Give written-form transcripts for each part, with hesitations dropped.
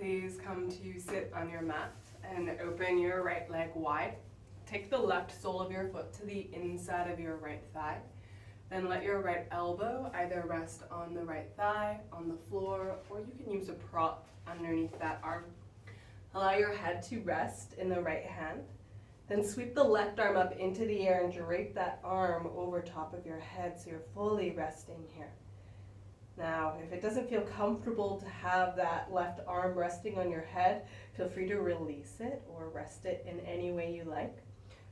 please come to sit on your mat and open your right leg wide. Take the left sole of your foot to the inside of your right thigh. Then let your right elbow either rest on the right thigh, on the floor, or you can use a prop underneath that arm. Allow your head to rest in the right hand. Then sweep the left arm up into the air and drape that arm over top of your head so you're fully resting here. Now, if it doesn't feel comfortable to have that left arm resting on your head, feel free to release it or rest it in any way you like.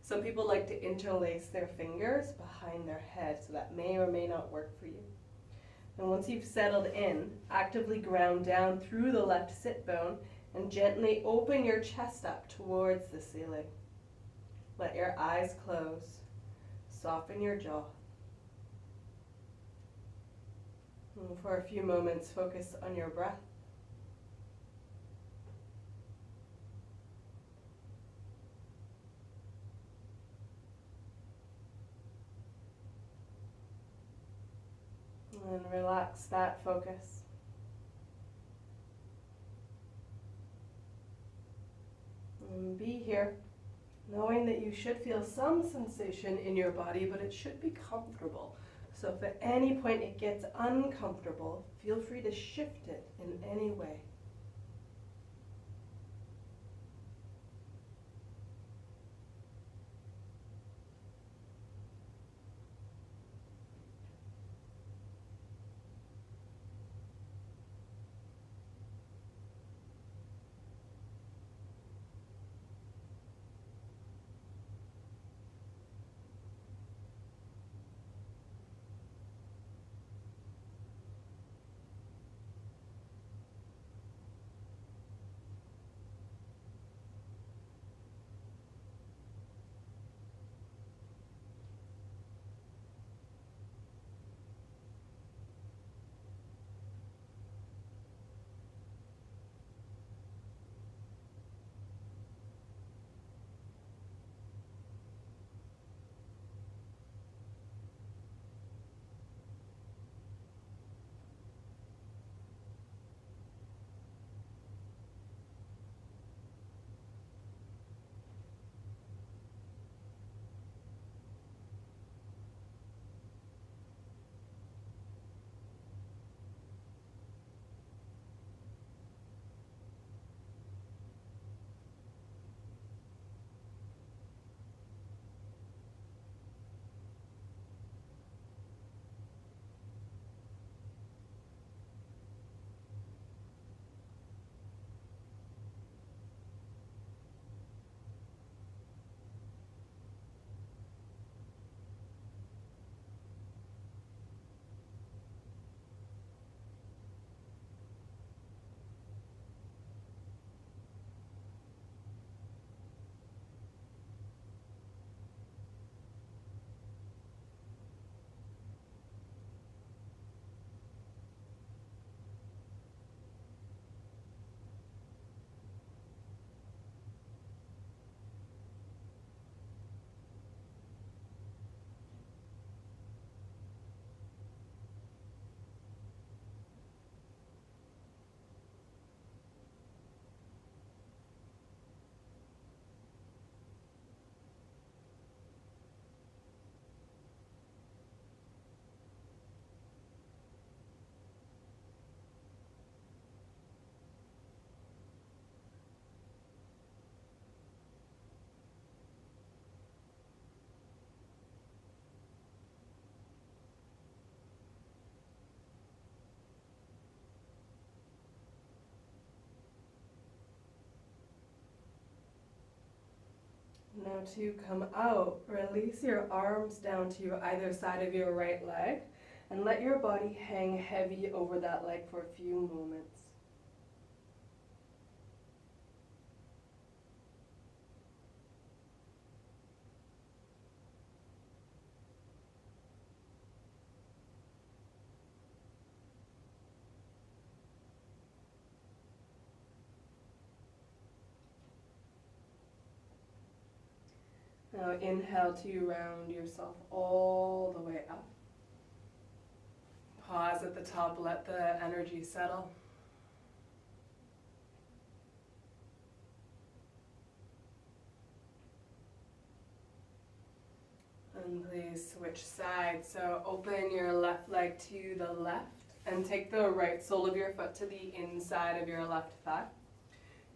Some people like to interlace their fingers behind their head, so that may or may not work for you. And once you've settled in, actively ground down through the left sit bone and gently open your chest up towards the ceiling. Let your eyes close. Soften your jaw. And for a few moments, focus on your breath. And relax that focus. And be here, knowing that you should feel some sensation in your body, but it should be comfortable. So if at any point it gets uncomfortable, feel free to shift it in any way. Now to come out, release your arms down to either side of your right leg and let your body hang heavy over that leg for a few moments. Now inhale to round yourself all the way up. Pause at the top, let the energy settle. And please switch sides. So open your left leg to the left and take the right sole of your foot to the inside of your left thigh.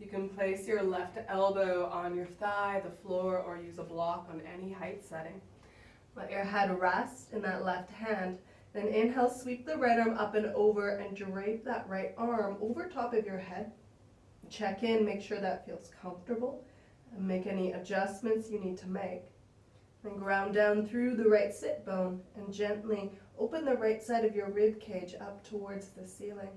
You can place your left elbow on your thigh, the floor, or use a block on any height setting. Let your head rest in that left hand. Then inhale, sweep the right arm up and over and drape that right arm over top of your head. Check in, make sure that feels comfortable, and make any adjustments you need to make. Then ground down through the right sit bone and gently open the right side of your rib cage up towards the ceiling.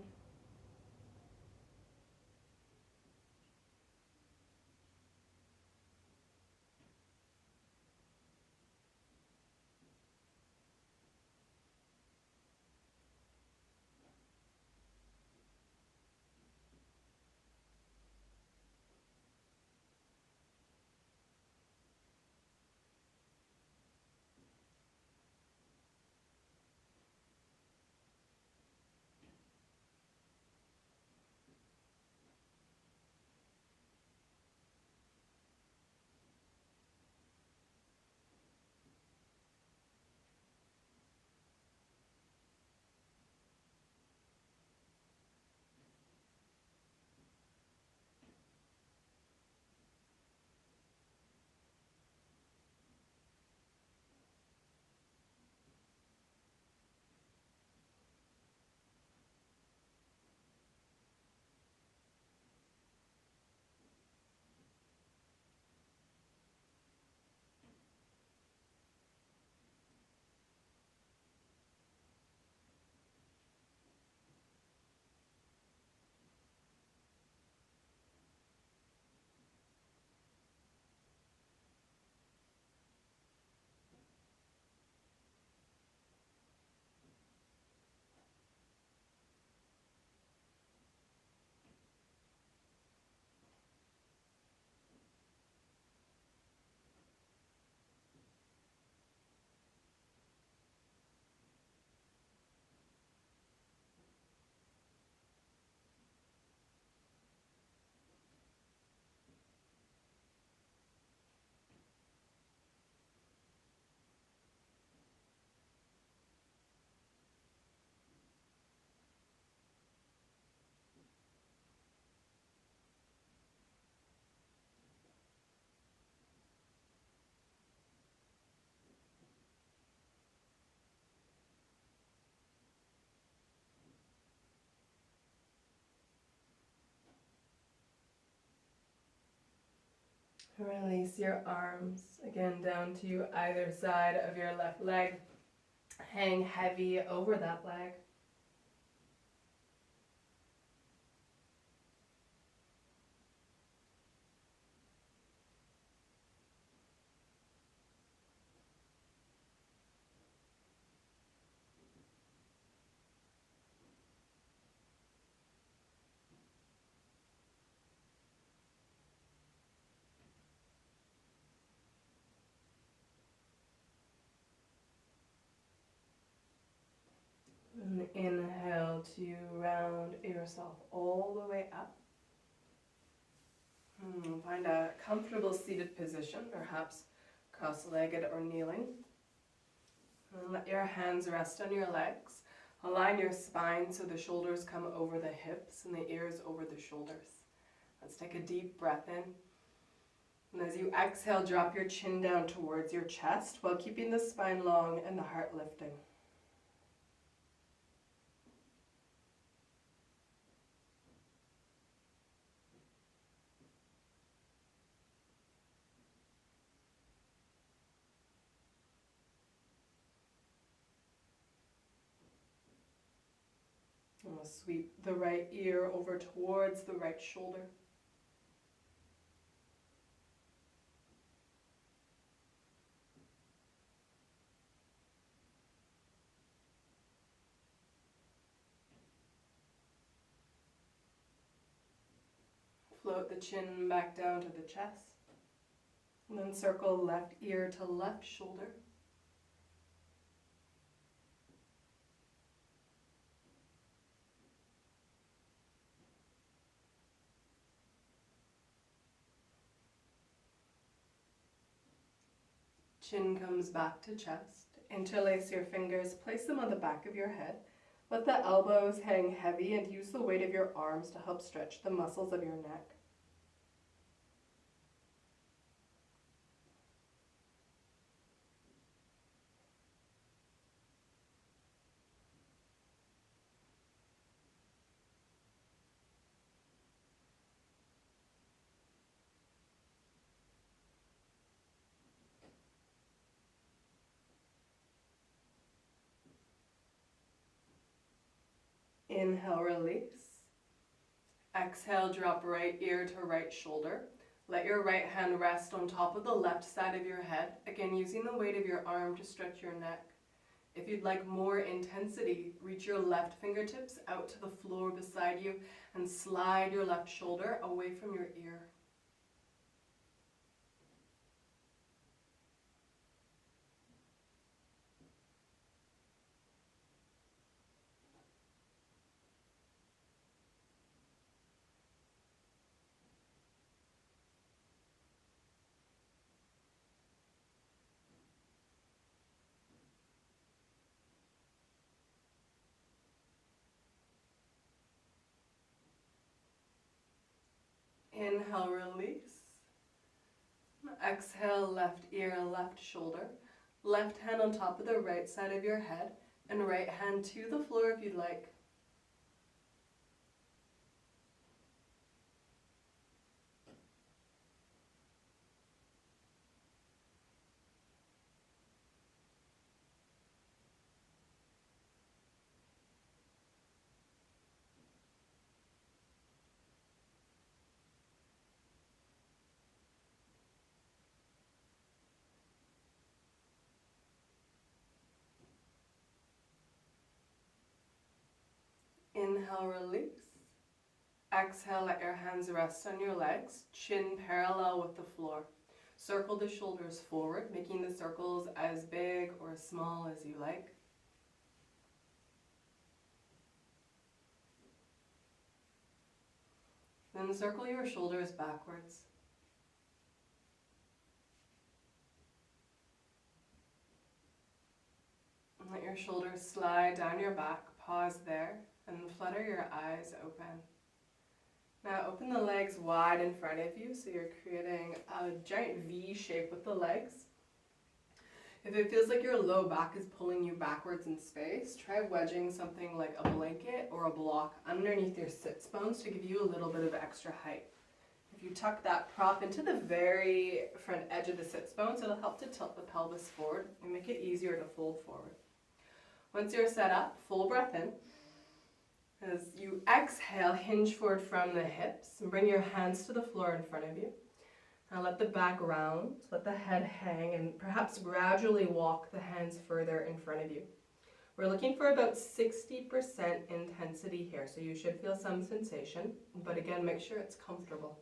Release your arms, again down to either side of your left leg. Hang heavy over that leg. And inhale to round yourself all the way up. Find a comfortable seated position, perhaps cross-legged or kneeling. And let your hands rest on your legs. Align your spine so the shoulders come over the hips and the ears over the shoulders. Let's take a deep breath in. And as you exhale, drop your chin down towards your chest while keeping the spine long and the heart lifting. And we'll sweep the right ear over towards the right shoulder. Float the chin back down to the chest. And then circle left ear to left shoulder. Chin comes back to chest. Interlace your fingers, place them on the back of your head. Let the elbows hang heavy and use the weight of your arms to help stretch the muscles of your neck. Inhale, release. Exhale, drop right ear to right shoulder. Let your right hand rest on top of the left side of your head, again using the weight of your arm to stretch your neck. If you'd like more intensity, reach your left fingertips out to the floor beside you and slide your left shoulder away from your ear. Inhale, release. Exhale, left ear, left shoulder. Left hand on top of the right side of your head and right hand to the floor if you'd like. Inhale, release. Exhale, let your hands rest on your legs, chin parallel with the floor. Circle the shoulders forward, making the circles as big or small as you like. Then circle your shoulders backwards. And let your shoulders slide down your back, pause there, and flutter your eyes open. Now open the legs wide in front of you so you're creating a giant V shape with the legs. If it feels like your low back is pulling you backwards in space, try wedging something like a blanket or a block underneath your sits bones to give you a little bit of extra height. If you tuck that prop into the very front edge of the sits bones, it'll help to tilt the pelvis forward and make it easier to fold forward. Once you're set up, full breath in. As you exhale, hinge forward from the hips and bring your hands to the floor in front of you. Now let the back round, let the head hang, and perhaps gradually walk the hands further in front of you. We're looking for about 60% intensity here, so you should feel some sensation, but again, make sure it's comfortable.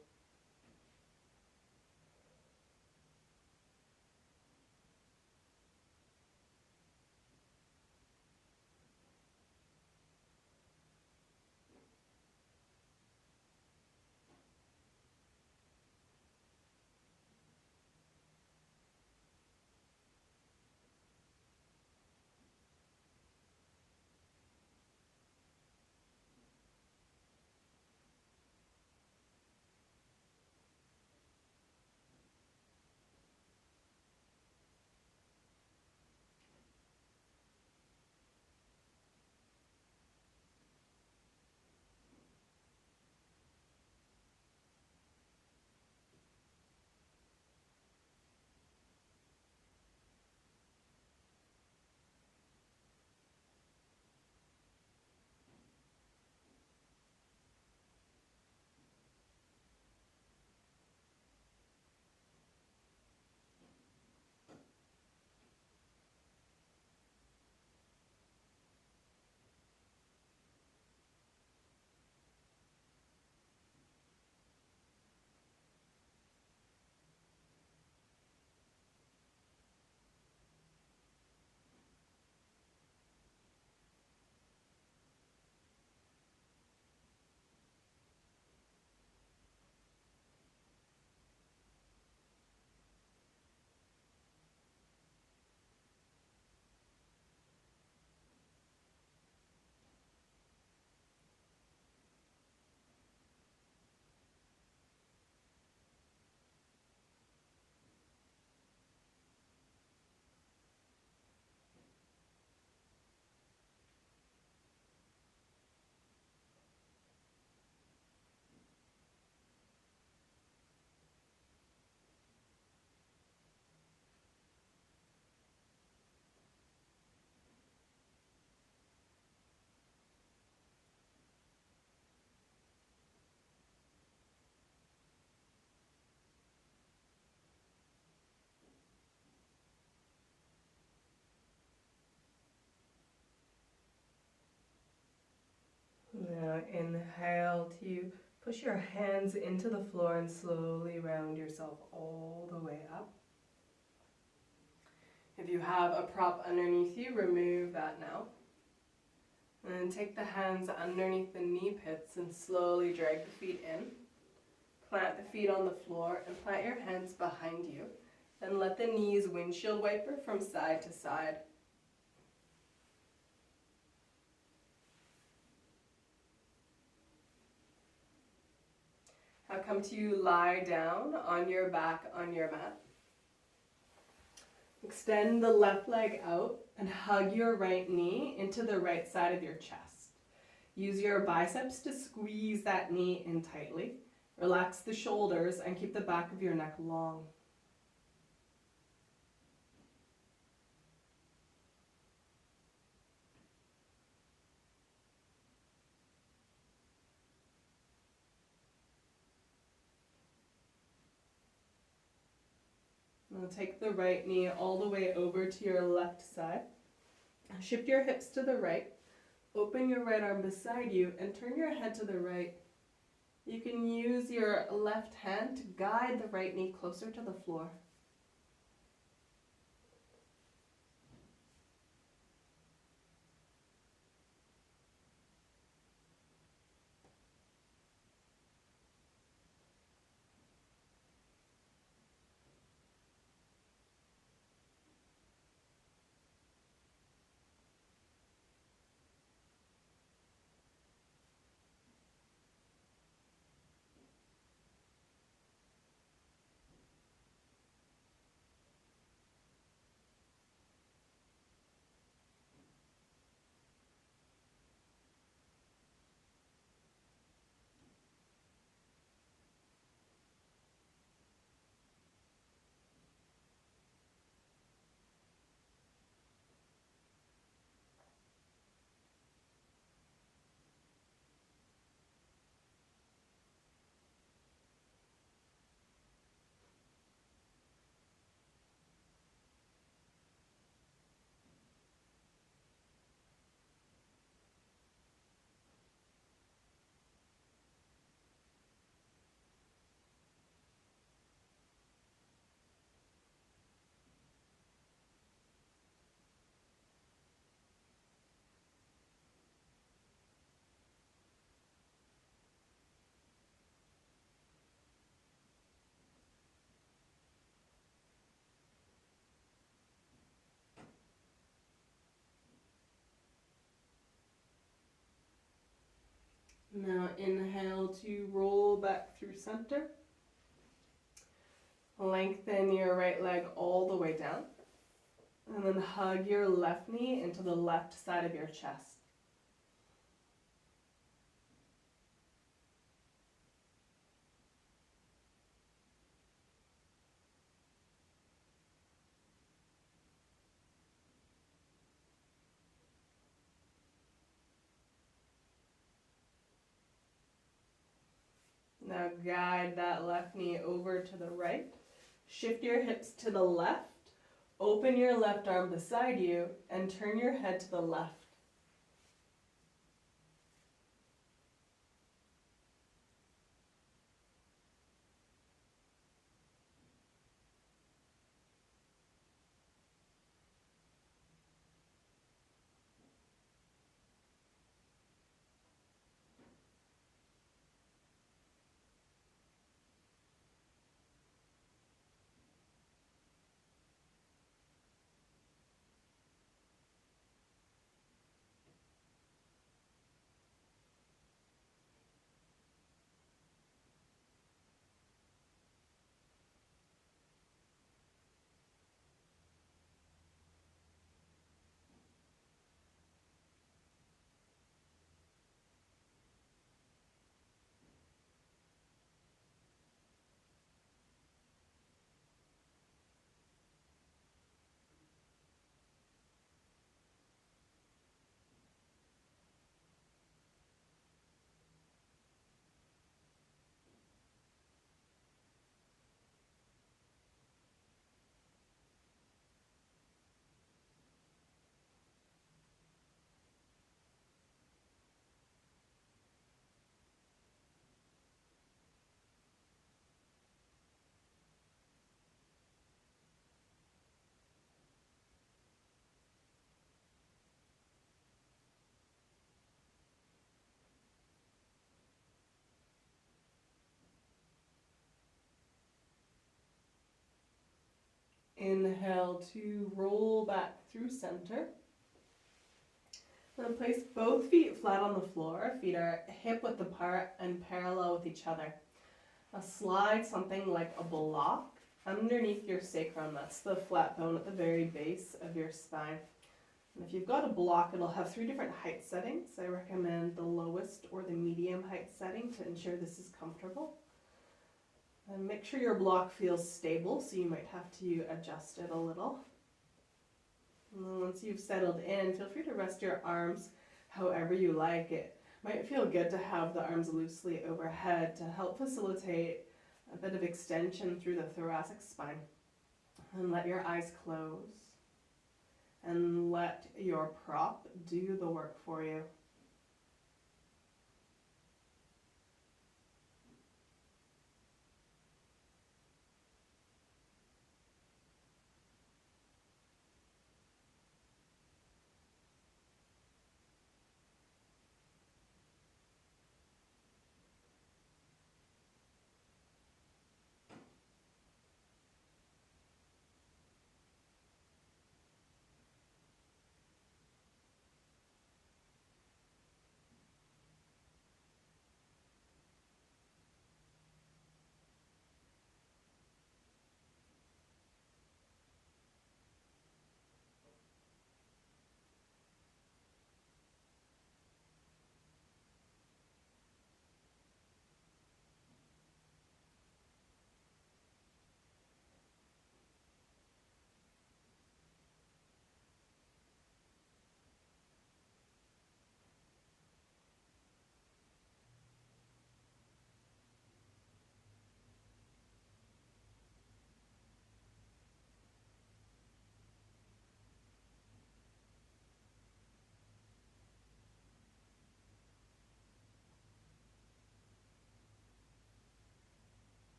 Inhale to push your hands into the floor and slowly round yourself all the way up. If you have a prop underneath you, remove that now. And then take the hands underneath the knee pits and slowly drag the feet in. Plant the feet on the floor and plant your hands behind you. Then let the knees windshield wiper from side to side. Now come to lie down on your back on your mat. Extend the left leg out and hug your right knee into the right side of your chest. Use your biceps to squeeze that knee in tightly. Relax the shoulders and keep the back of your neck long. Now take the right knee all the way over to your left side. Shift your hips to the right. Open your right arm beside you and turn your head to the right. You can use your left hand to guide the right knee closer to the floor. Now inhale to roll back through center. Lengthen your right leg all the way down. And then hug your left knee into the left side of your chest. Now guide that left knee over to the right. Shift your hips to the left. Open your left arm beside you and turn your head to the left. inhale to roll back through center. Then place both feet flat on the floor. Feet are hip width apart and parallel with each other. Now slide something like a block underneath your sacrum. That's the flat bone at the very base of your spine. And if you've got a block, it'll have 3 different height settings. I recommend the lowest or the medium height setting to ensure this is comfortable. And make sure your block feels stable, so you might have to adjust it a little. And then once you've settled in, feel free to rest your arms however you like. It might feel good to have the arms loosely overhead to help facilitate a bit of extension through the thoracic spine. And let your eyes close and let your prop do the work for you.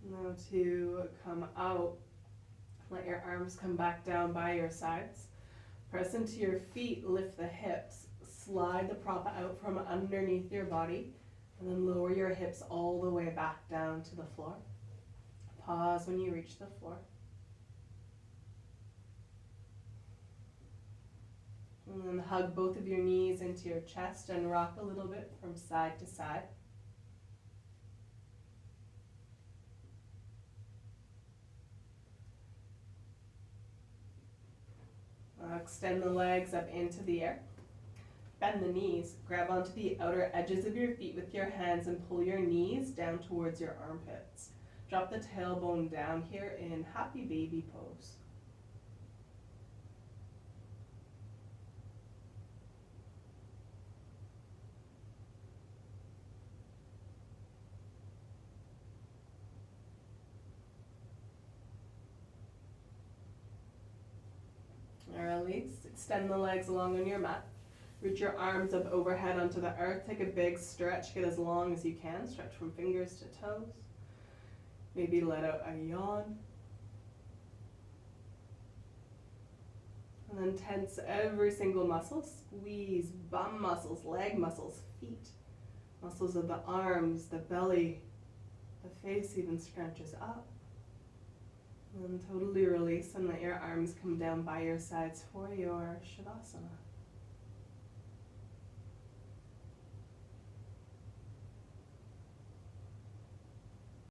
Now to come out, let your arms come back down by your sides. Press into your feet, lift the hips, slide the prop out from underneath your body, and then lower your hips all the way back down to the floor. Pause when you reach the floor. And then hug both of your knees into your chest and rock a little bit from side to side. Extend the legs up into the air. Bend the knees. Grab onto the outer edges of your feet with your hands and pull your knees down towards your armpits. Drop the tailbone down here in happy baby pose. Release. Extend the legs along on your mat. Reach your arms up overhead onto the earth. Take a big stretch. Get as long as you can. Stretch from fingers to toes. Maybe let out a yawn. And then tense every single muscle. Squeeze bum muscles, leg muscles, feet. Muscles of the arms, the belly. The face even scrunches up. And totally release and let your arms come down by your sides for your Shavasana.